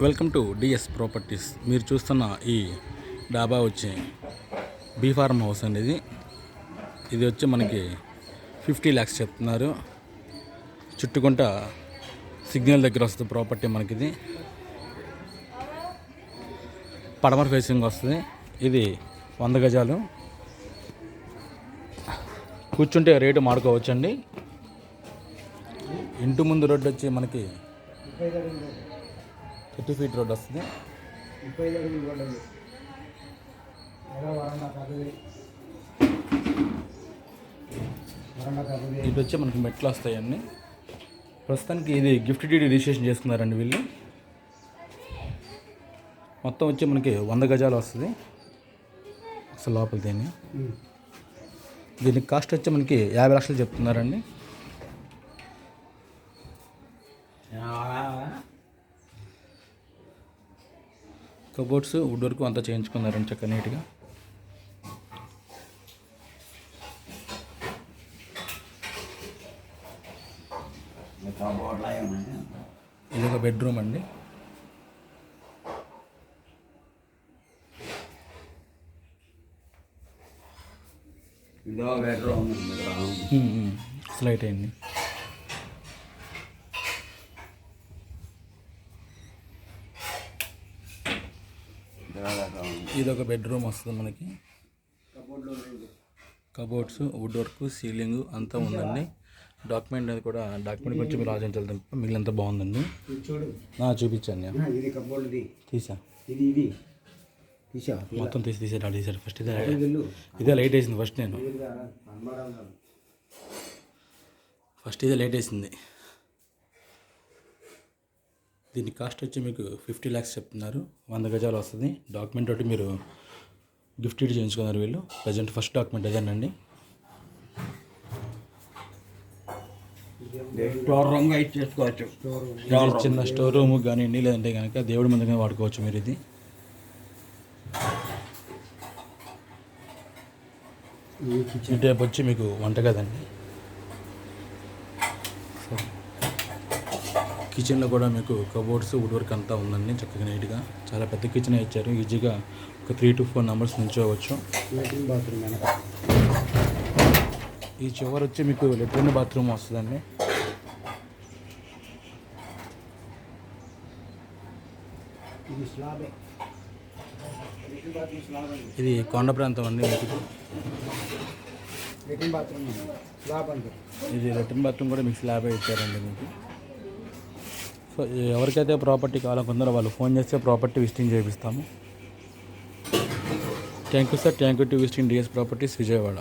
Welcome to DS properties. మీరు చూస్తున్న ఈ డాబా వచ్చి బీ ఫార్మ్ హౌస్ అండి. ఇది వచ్చి మనకి 50 lakhs చెప్తున్నారు. చుట్టుకుంట సిగ్నల్ దగ్గర వస్తుంది ప్రాపర్టీ. మనకి ఇది పడమర ఫేసింగ్ వస్తుంది. ఇది 100 గజాలు. కూర్చుంటే రేటు మాడుకోవచ్చండి. ఇంటి ముందు రోడ్డు వచ్చి మనకి 30 feet రోడ్ వస్తుంది. ఇటు వచ్చి మనకి మెట్లు వస్తాయండి. ప్రస్తుతానికి ఇది గిఫ్ట్ డీడ్ రిజిస్ట్రేషన్ చేసుకున్నారండి వీళ్ళు. మొత్తం వచ్చి మనకి 100 గజాలు వస్తుంది. అసలు లోపల దీనికి కాస్ట్ వచ్చి మనకి 50 లక్షలు చెప్తున్నారండి. కబోర్డ్స్ వుడ్ వర్క్ అంతా చేయించుకున్నారండి చక్కగా నీట్గా. ఇది ఒక బెడ్రూమ్ అండి. స్లైట్ అయింది. ఇది ఒక బెడ్రూమ్ వస్తుంది మనకి. కబోర్డ్స్ వుడ్ వర్క్ సీలింగ్ అంతా ఉందండి. డాక్యుమెంట్ అది కూడా డాక్యుమెంట్ కొంచెం మీరు ఆలోచించాలి తప్ప మిగిలినంత బాగుందండి. చూపించాను తీసా మొత్తం తీసారు. ఫస్ట్ ఇదే లైట్ వేసింది. ఫస్ట్ ఇదే లైట్ వేసింది. దీని కాస్ట్ వచ్చి మీకు 50 lakhs చెప్తున్నారు. 100 గజాలు వస్తుంది. డాక్యుమెంట్ ఒకటి మీరు గిఫ్ట్ ఇట్ చేయించుకున్నారు వీళ్ళు. ప్రజెంట్ ఫస్ట్ డాక్యుమెంట్ అదేనండి. చిన్న స్టోర్ రూమ్ కానీ లేదంటే కనుక దేవుడి మందిగా వాడుకోవచ్చు మీరు. ఇది కిచెన్ టైప్ వచ్చి మీకు వంట కదండి. కిచెన్లో కూడా మీకు కబోర్డ్స్ వుడ్ వర్క్ అంతా ఉందండి చక్కగా నీట్గా. చాలా పెద్ద కిచెన్ ఇచ్చారు. ఈజీగా ఒక 3 to 4 members నుంచోవచ్చు. ఈ చివరి వచ్చి మీకు లెట్రిన్ బాత్రూమ్ వస్తుందండి. ఇది కొండ ప్రాంతం అండి. ఇది లెట్రిన్ బాత్రూమ్ కూడా మీకు స్లాబే ఇచ్చారండి మీకు. సో ఎవరికైతే ప్రాపర్టీ కావాలనుకుంటారో వాళ్ళు ఫోన్ చేస్తే ప్రాపర్టీ విజిటింగ్ చేపిస్తాము. Thank you sir. Thank you to visiting DS properties Vijayawada.